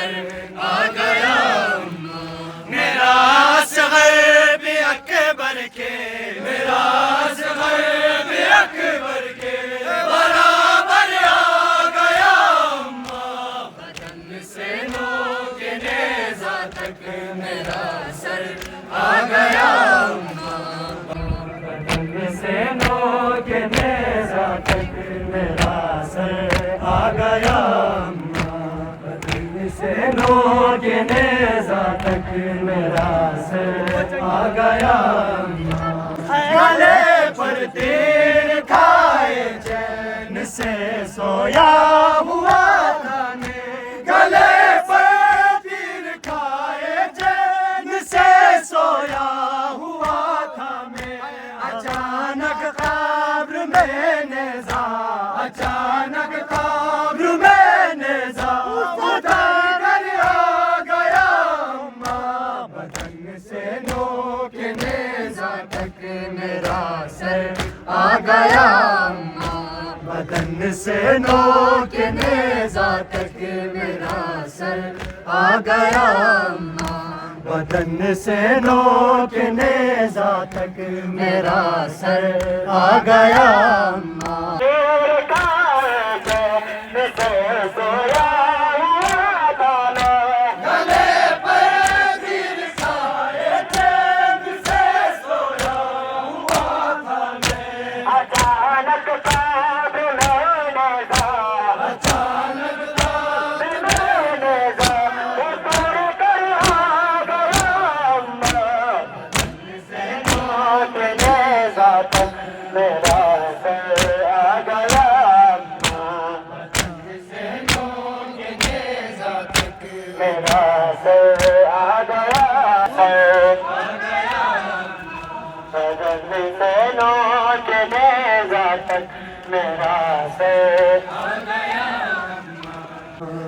سر آ گیا میرا اصغر بھی اکبر کے میرا اصغر بھی اکبر کے برابر آ گیا بدن سے نو کے نیزہ تک میرا سر آ گیا بدن سے نو کے نیزہ تک میرا سر آ گیا بدن سے نو کے نیزہ تک میرا سر آ گیا گلے پر تیر کھائے چین سے سویا ہوا تھا گلے پر تیر کھائے چین سے سویا ہوا تھا میں اچانک قبر میں نیزہ اچانک قبر میں نیزہ اتر کر آ گیا بدن سے نو کے نیزہ تک میرا سر آ گیا بدن سے نو کے نیزہ تک میرا سر آ گیا بدن سے نو کے نیزہ تک میرا سر آ گیا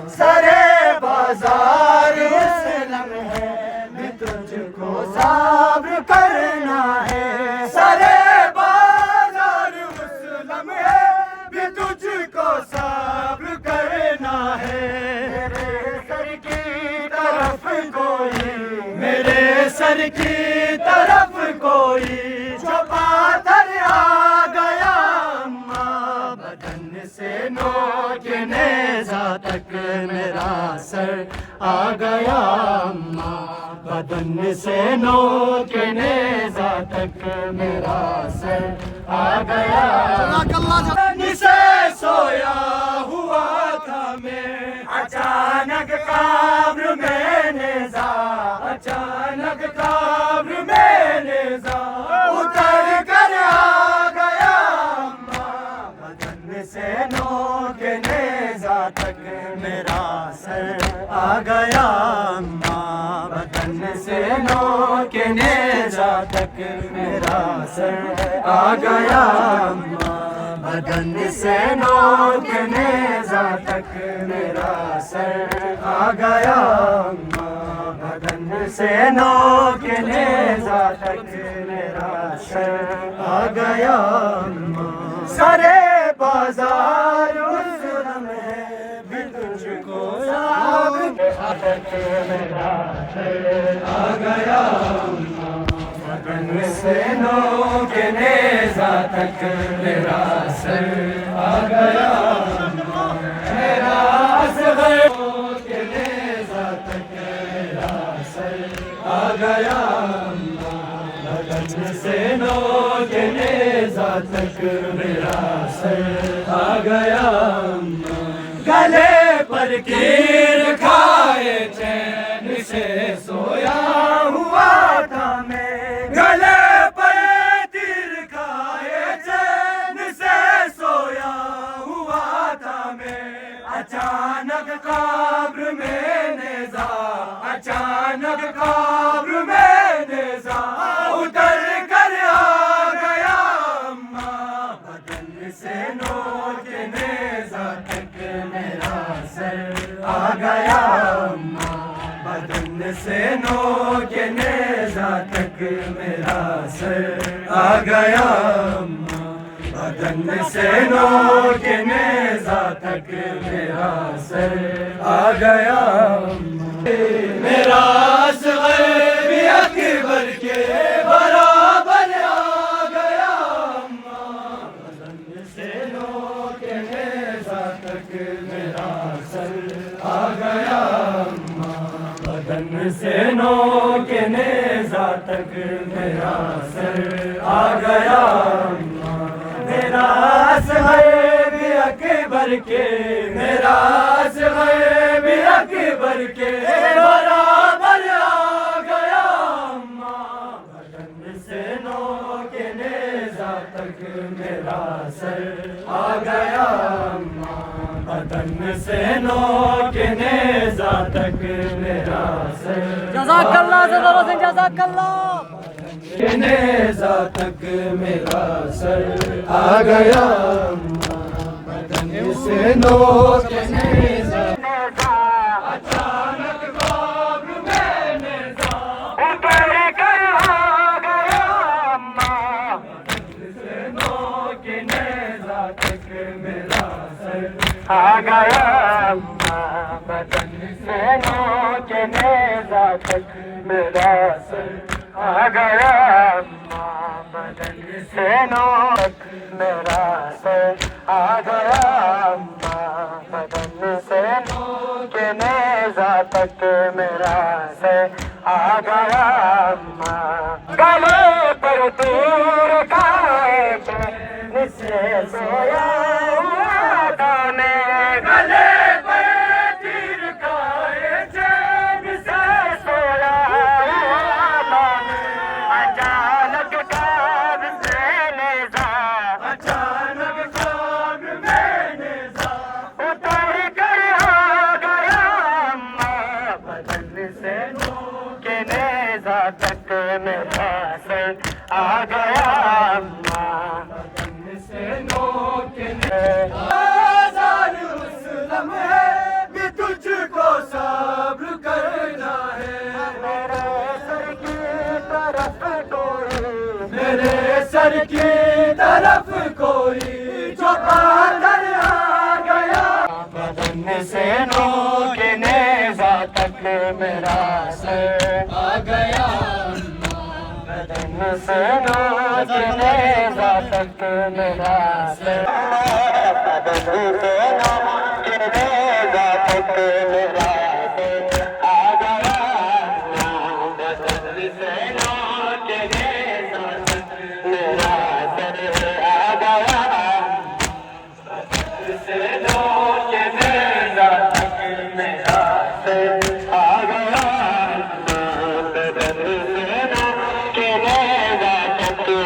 سرے بازار اس لمحے بھی تجھ کو صبر کرنا ہے سرے بازار اس لمحے بھی تجھ کو صبر کرنا ہے میرے سر کی طرف کوئی میرے سر کی طرف کوئی چھپا کر آ گیا بدن سے نو کے نیزہ تک میرا سر آ گیا بدن سے نو کے نیزہ تک میرا سر آ گیا بدن سے سویا ہوا تھا میں اچانک قبر میں نیزہ اچانک قبر میں نیزہ اتر کر آ گیا بدن سے نو کے نیزہ تک میرا سر آ گیا بدن سے نو کے نیزہ تک میرا سر آ گیا بدن سے نو کے نیزہ تک میرا سر آ گیا بدن سے نو کے نیزہ تک میرا سر آ گیا سرے بازار اس لمحے بھی تجھ کو تک میرا سر آ گیا بدن سے نو کے نیزہ تک میرا سر آ گیا میرا اصغر کے نیزہ تک میرا سر آ گیا بدن سے نو کے نیزہ تک میرا سر آ گیا گلے پر تیر کھائے چین سے سویا ہوا تھا میں گلے پر تیر کھائے چین سے سویا ہوا تھا میں اچانک قبر میں نیزہ اچانک قبر میں نیزہ اتر کر آ گیا بدن سے نو کے نیزہ تک میرا سر آ گیا بدن سے نو کے نیزہ تک میرا سر آ گیا بدن سے نو کے نیزہ تک میرا سر آ گیا تک میرا سر آ گیا بدن سے نو کے نیزہ تک میرا سر آ گیا میرا اصغر بھی اکبر کے میرا اصغر بھی اکبر کے برابر آ گیا بدن سے نو کے نیزہ تک میرا سر آ گیا بدن سے نو کے نیزہ تک میرا سر جزاک اللہ جزاک اللہ کے نیزہ تک میرا سر آ گیا بدن سے نو کے نیزہ اچانک خواب میں نیزہ اتر کر آ گیا بدن سے نو کے نیزہ تک میرا سر آ گیا بدن سے نو کے نیزہ تک میرا سر آ گیا بدن سے نو میرا سر آ گیا بدن سے نو کے نیزہ تک میرا سر آ گیا گلے پر تیر کھائے سے سویا دانے گلے پر تیر کھائے چین سے سویا دانے اچانک خواب سے نیزہ اچانک خواب میں نیزہ اتر کر آ گیا بدن سے نو کے نیزہ تک میرا سر آ گیا بدن سے نو کے آزاد اس لمحے بھی تجھ کو صبر کرنا ہے میرے سر کی طرف کوئی میرے سر کی طرف کوئی چھپا کر آ گیا بدن سے نو کے نیزہ تک میرا سر آ گیا بدن سے نو کے نیزہ تک میرا سر بدن سے نو کے نیزہ تک میرا سر آ گیا بدن سے نو کے نیزہ تک میرا سر آ گیا بدن سے نو کے نیزہ تک میرا سر آ گیا بدن سے نو کے نیزہ تک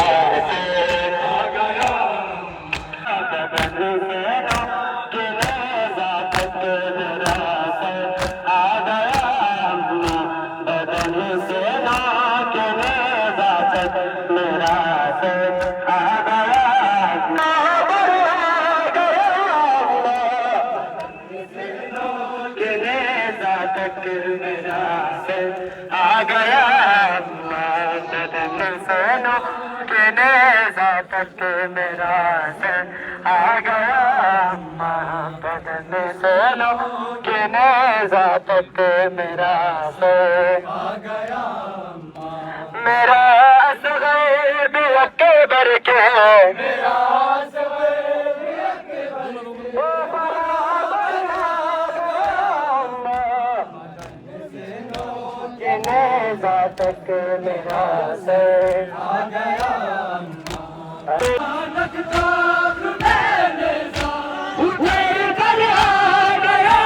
میرا سر آ گیا بدن سے نو کے نیزہ تک میرا سر آ گیا بدن سے نو کے نیزہ تک میرا سر آ گیا کے نیزہ تک میرا سر آ گیا بدن سے نو کے نیزہ تک میرا سر آ گیا بدن سے نو کے نیزہ تک میرا سر آ گیا میرا اصغر بھی اکبر کے میرا اصغر بھی اکبر کے نیزہ تک میرا سر آ گیا اچانک خواب میں نیزہ اتر کر آ گیا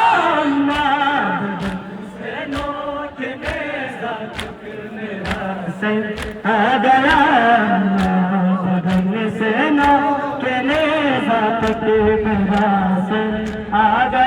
بدن سے نو کے نیزہ تک میرا سر آ گیا بدن سے نو کے نیزہ تک میرا سر آ گیا